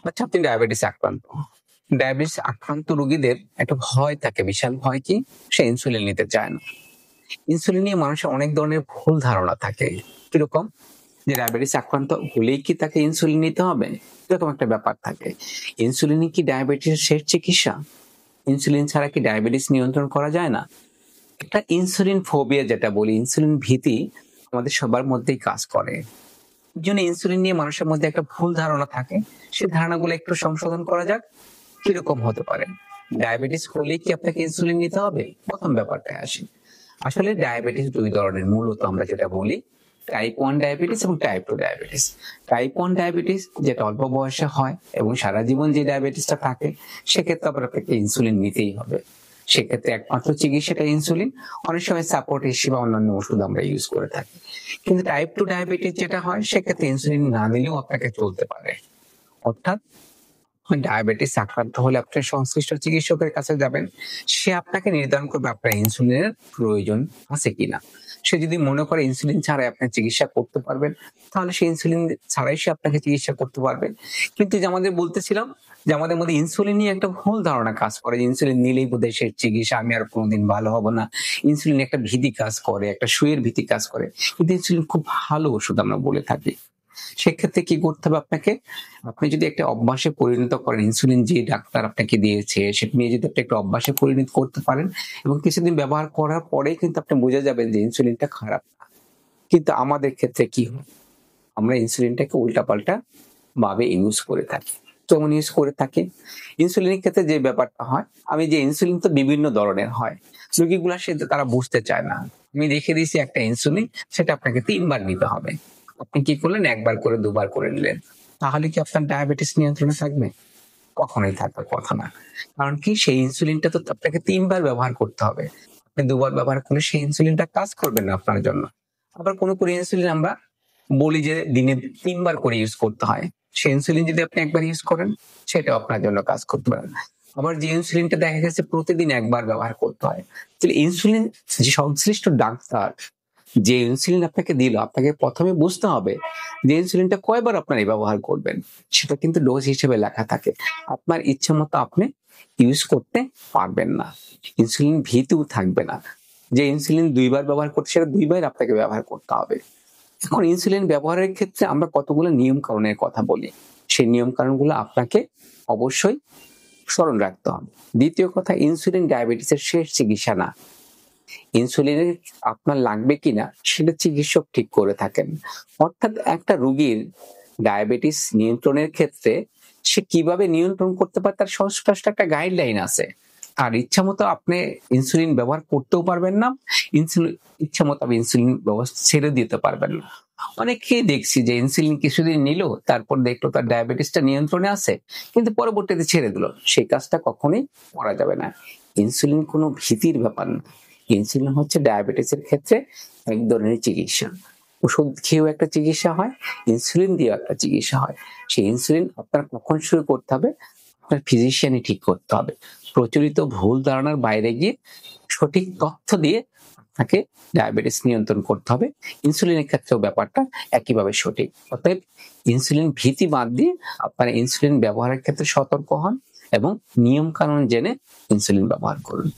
আচ্ছা, আপনি ডায়াবেটিস আক্রান্ত। ডায়াবেটিস আক্রান্ত রোগীদের একটা ভয় থাকে, বিশাল ভয় কি? সে ইনসুলিন নিতে চায় না। ইনসুলিন নিয়ে মানুষের অনেক ধরনের ভুল ধারণা থাকে। কিরকম? যে ডায়াবেটিস আক্রান্ত হলেই কি তাকে ইনসুলিন নিতে হবে? এরকম একটা ব্যাপার থাকে। ইনসুলিনই কি ডায়াবেটিসের শেষ চিকিৎসা? ইনসুলিন ছাড়া কি ডায়াবেটিস নিয়ন্ত্রণ করা যায় না? একটা ইনসুলিন ফোবিয়া যেটা বলি, ইনসুলিন ভীতি আমাদের সবার মধ্যেই কাজ করে। জন্য ইনসুলিন নিয়ে মানুষের মধ্যে একটা ভুল ধারণা থাকে। সেই ধারণাগুলো একটু সংশোধন করা যাক। কিরকম হতে পারে? ডায়াবেটিস হলেই কি আপনাকে ইনসুলিন নিতে হবে? প্রথম ব্যাপারটায় আসি। আসলে ডায়াবেটিস ২ ধরনের, মূলত আমরা যেটা বলি টাইপ 1 ডায়াবেটিস এবং টাইপ 2 ডায়াবেটিস। টাইপ 1 ডায়াবেটিস যেটা অল্প বয়সে হয় এবং সারা জীবন যে ডায়াবেটিসটা থাকে, সেক্ষেত্রে আবার আপনাকে ইনসুলিন নিতেই হবে। সেক্ষেত্রে একমাত্র চিকিৎসাটা ইনসুলিন। অনেক সময় সাপোর্ট হিসেবে অন্যান্য ওষুধ আমরা ইউজ করে থাকি। কিন্তু টাইপ 2 ডায়াবেটিস যেটা হয়, সেক্ষেত্রে ইনসুলিন না নিলেও আপনাকে চলতে পারে। অর্থাৎ ডায়াবেটিস আক্রান্ত হলে আপনি সংশ্লিষ্ট চিকিৎসকের কাছে যাবেন। সে আপনাকে নির্ধারণ করবে আপনার ইনসুলিনের প্রয়োজন আছে কিনা। সে যদি মনে করে ইনসুলিন ছাড়াই আপনি চিকিৎসা করতে পারবেন, তাহলে সে ইনসুলিন ছাড়াই সে আপনাকে চিকিৎসা করতে পারবে। কিন্তু যে আমাদের বলতেছিলাম যে আমাদের মধ্যে ইনসুলিন নিয়ে একটা ভুল ধারণা কাজ করে যে ইনসুলিন নিলেই বোধহয় শেষ চিকিৎসা, আমি আর কোনোদিন ভালো হব না। ইনসুলিন একটা ভীতি কাজ করে, একটা সুয়ের ভীতি কাজ করে। কিন্তু ইনসুলিন খুব ভালো ওষুধ আমরা বলে থাকি। সেক্ষেত্রে কি করতে হবে আপনাকে? আপনি যদি একটা অভ্যাসে পরিণত করেন, ইনসুলিন যে ডাক্তার আপনাকে দিয়েছে সেটা নিয়ে যদি আপনি একটা অভ্যাসে পরিণত করতে পারেন এবং কিছুদিন ব্যবহার করার পরেই কিন্তু আপনি বুঝে যাবেন যে ইনসুলিনটা খারাপ না। কিন্তু আমাদের ক্ষেত্রে কি হয়? আমরা ইনসুলিনটাকে উল্টাপাল্টা ভাবে ইউজ করে থাকি। কেমন ইউজ করে থাকি? ইনসুলিনের ক্ষেত্রে যে ব্যাপারটা হয়, আমি যে ইনসুলিন তো বিভিন্ন ধরনের হয়। রোগীগুলা তারা বুঝতে চায় না। আমি রেখে দিয়েছি একটা ইনসুলিন, সেটা আপনাকে ৩ বার নিতে হবে। আপনি কি করলেন? ১ বার করে ২ বার করে নিলেন। তাহলে কি আপনার ডায়াবেটিস নিয়ন্ত্রণে থাকবে? কখনোই থাকার কথা না। কারণ কি? সেই ইনসুলিনটা তো আপনাকে ৩ বার ব্যবহার করতে হবে। আপনি ২ বার ব্যবহার করলে সেই ইনসুলিনটা কাজ করবে না আপনার জন্য। আবার কোনো ইনসুলিন আমরা বলি যে দিনে ৩ বার করে ইউজ করতে হয়। সেই ইনসুলিন যদি আপনি ১ বার ইউজ করেন, সেটাও আপনার জন্য কাজ করতে পারে না। আবার যে ইনসুলিনটা দেখা গেছে প্রতিদিন ১ বার ব্যবহার করতে হয়। তাহলে ইনসুলিন যে সংশ্লিষ্ট ডাক্তার যে ইনসুলিন আপনাকে দিল, আপনাকে ১ম এ বুঝতে হবে যে ইনসুলিনটা কয়বার আপনারা ব্যবহার করবেন। সেটা কিন্তু ডোজ হিসেবে লেখা থাকে। আপনার ইচ্ছামতো আপনি ইউজ করতে পারবেন না। ইনসুলিন ভীতিও থাকবে না। যে ইনসুলিন ২ বার ব্যবহার করতে, সেটা ২ বার আপনাকে ব্যবহার করতে হবে। এখন ইনসুলিন ব্যবহারের ক্ষেত্রে আমরা কতগুলো নিয়ম কানুনের কথা বলি। সেই নিয়ম কানুনগুলো আপনাকে অবশ্যই স্মরণ রাখতে হবে। দ্বিতীয় কথা, ইনসুলিন ডায়াবেটিসের শেষ চিকিৎসা না। ইনসুলিনের আপনার লাগবে কিনা সেটা চিকিৎসক ঠিক করে থাকেন। অর্থাৎ একটা রোগীর ডায়াবেটিস নিয়ন্ত্রণের ক্ষেত্রে সে কিভাবে নিয়ন্ত্রণ করতে পারে তার সুস্পষ্ট একটা গাইডলাইন আছে। আর ইচ্ছামতো আপনি ইনসুলিন ব্যবহার করতেও পারবেন না, ইচ্ছামতো আপনি ইনসুলিন ব্যবস্থা ছেড়ে দিতে পারবেন না। অনেককেই দেখছি যে ইনসুলিন কিছুদিন নিল, তারপর দেখলো তার ডায়াবেটিসটা নিয়ন্ত্রণে আছে, কিন্তু পরবর্তীতে ছেড়ে দিল। সেই কাজটা কখনোই করা যাবে না। ইনসুলিন কোনো ভীতির ব্যাপার না। ইনসুলিন হচ্ছে ডায়াবেটিসের ক্ষেত্রে এক ধরনের চিকিৎসা। ওষুধ খেয়েও একটা চিকিৎসা হয়, ইনসুলিন দিয়েও একটা চিকিৎসা হয়। সেই ইনসুলিন আপনার কখন শুরু করতে হবে, আপনার ফিজিশিয়ানই ঠিক করতে হবে। প্রচলিত ভুল ধারণার বাইরে গিয়ে সঠিক তথ্য দিয়ে আপনাকে ডায়াবেটিস নিয়ন্ত্রণ করতে হবে। ইনসুলিনের ক্ষেত্রেও ব্যাপারটা একইভাবে সঠিক। অতএব ইনসুলিন ভীতি বাদ দিয়ে আপনারা ইনসুলিন ব্যবহারের ক্ষেত্রে সতর্ক হন এবং নিয়ম কানুন জেনে ইনসুলিন ব্যবহার করুন।